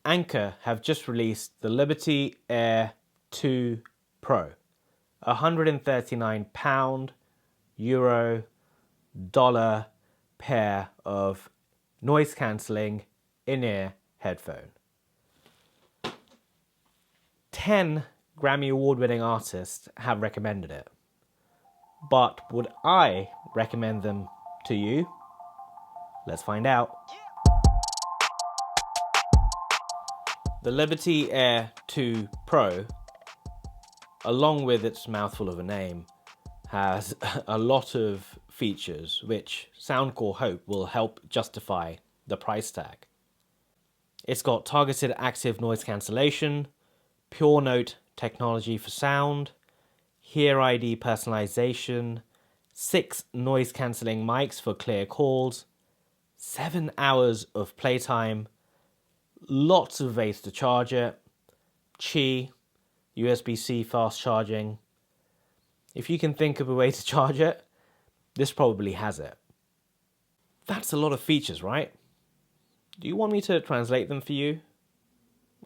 Anchor have just released the Liberty Air 2 Pro, a £139 euro dollar pair of noise cancelling in-ear headphone. 10 Grammy Award winning artists have recommended it. But would I recommend them to you? Let's find out. The Liberty Air 2 Pro, along with its mouthful of a name, has a lot of features which Soundcore hope will help justify the price tag. It's got targeted active noise cancellation, pure note technology for sound, Hear ID personalization, 6 noise cancelling mics for clear calls, 7 hours of playtime, lots of ways to charge it, Qi, USB-C fast charging. If you can think of a way to charge it, this probably has it. That's a lot of features, right? Do you want me to translate them for you?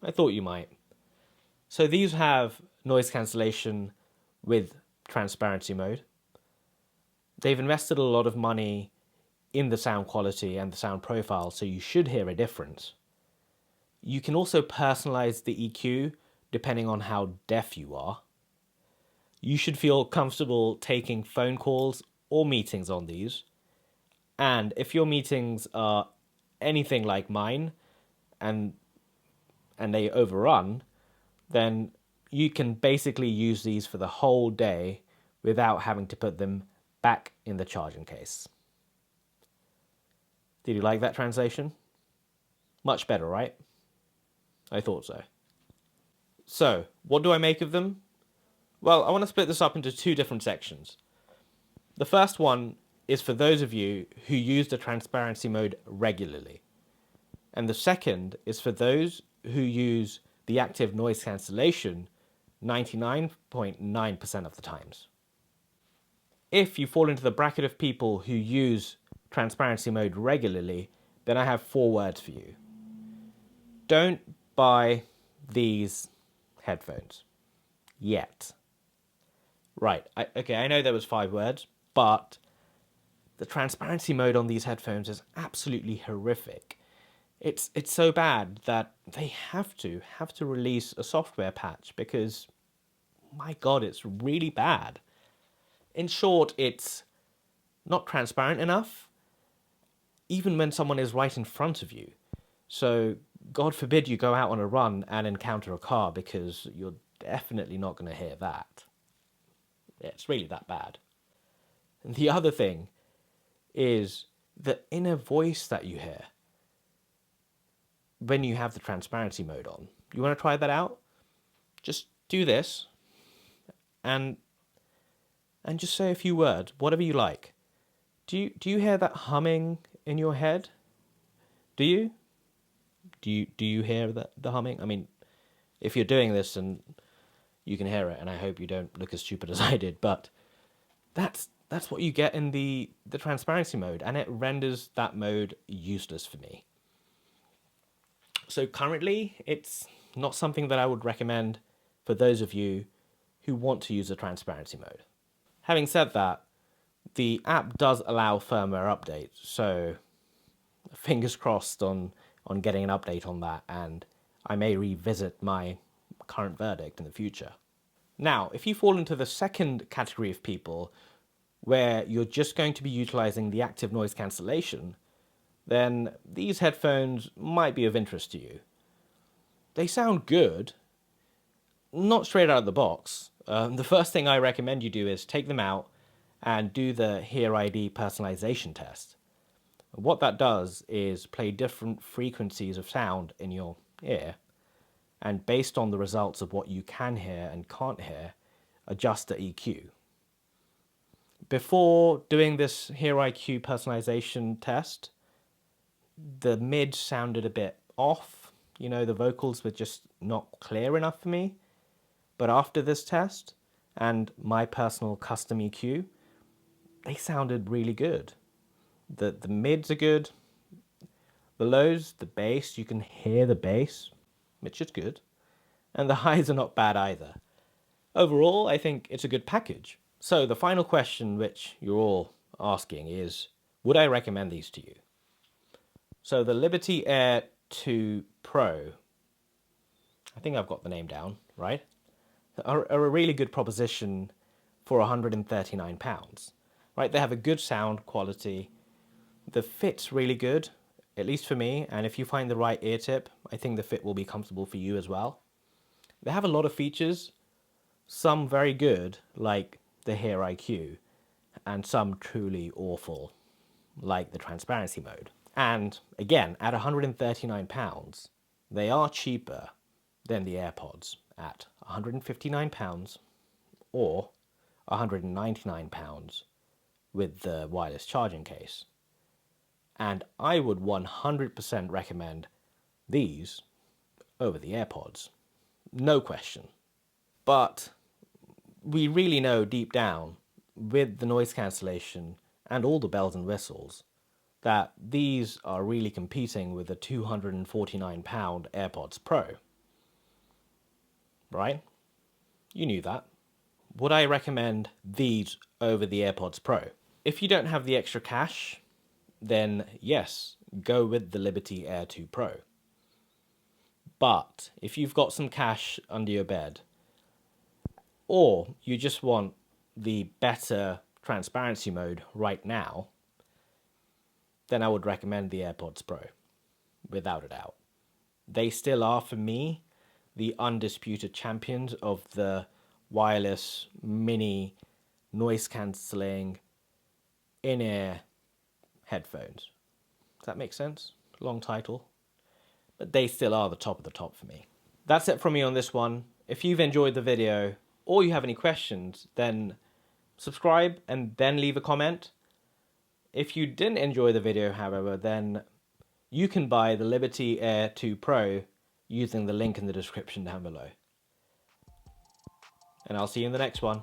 I thought you might. So these have noise cancellation with transparency mode. They've invested a lot of money in the sound quality and the sound profile, so you should hear a difference. You can also personalize the EQ depending on how deaf you are. You should feel comfortable taking phone calls or meetings on these. And if your meetings are anything like mine and they overrun, then you can basically use these for the whole day without having to put them back in the charging case. Did you like that translation? Much better, right? I thought so. So, what do I make of them? Well, I want to split this up into 2 different sections. The first one is for those of you who use the transparency mode regularly. And the second is for those who use the active noise cancellation 99.9% of the times. If you fall into the bracket of people who use transparency mode regularly, then I have 4 words for you. Don't buy these headphones yet. Right, I know there was 5 words, but the transparency mode on these headphones is absolutely horrific. It's so bad that they have to release a software patch because, my God, it's really bad. In short, it's not transparent enough, even when someone is right in front of you. So, God forbid you go out on a run and encounter a car, because you're definitely not going to hear that. It's really that bad. And the other thing is the inner voice that you hear when you have the transparency mode on. You want to try that out? Just do this and just say a few words, whatever you like. Do you hear that humming in your head? Do you? Do you hear the humming? I mean, if you're doing this and you can hear it, and I hope you don't look as stupid as I did, but that's what you get in the transparency mode, and it renders that mode useless for me. So currently, it's not something that I would recommend for those of you who want to use the transparency mode. Having said that, the app does allow firmware updates, so fingers crossed on getting an update on that, and I may revisit my current verdict in the future. Now, if you fall into the second category of people where you're just going to be utilizing the active noise cancellation, then these headphones might be of interest to you. They sound good, not straight out of the box. The first thing I recommend you do is take them out and do the Hear ID personalization test. What that does is play different frequencies of sound in your ear, and based on the results of what you can hear and can't hear, adjust the EQ. Before doing this Hear IQ personalization test, the mid sounded a bit off. The vocals were just not clear enough for me. But after this test and my personal custom EQ, they sounded really good. The mids are good. The lows, the bass, you can hear the bass. which is good, and the highs are not bad either. Overall, I think it's a good package. So the final question which you're all asking is, would I recommend these to you? So the Liberty Air 2 Pro, I think I've got the name down, right? Are a really good proposition for £139. Right, they have a good sound quality. The fit's really good, at least for me, and if you find the right ear tip, I think the fit will be comfortable for you as well. They have a lot of features, some very good, like the Hear IQ, and some truly awful, like the transparency mode. And again, at £139, they are cheaper than the AirPods at £159 or £199 with the wireless charging case. And I would 100% recommend these over the AirPods. No question. But we really know deep down, with the noise cancellation and all the bells and whistles, that these are really competing with the £249 AirPods Pro. Right? You knew that. Would I recommend these over the AirPods Pro? If you don't have the extra cash, then yes, go with the Liberty Air 2 Pro. But if you've got some cash under your bed, or you just want the better transparency mode right now, then I would recommend the AirPods Pro, without a doubt. They still are, for me, the undisputed champions of the wireless, mini, noise-cancelling, in-ear headphones. Does that make sense? Long title. But they still are the top of the top for me. That's it from me on this one. If you've enjoyed the video, or you have any questions, then subscribe and then leave a comment. If you didn't enjoy the video, however, then you can buy the Liberty Air 2 Pro using the link in the description down below. And I'll see you in the next one.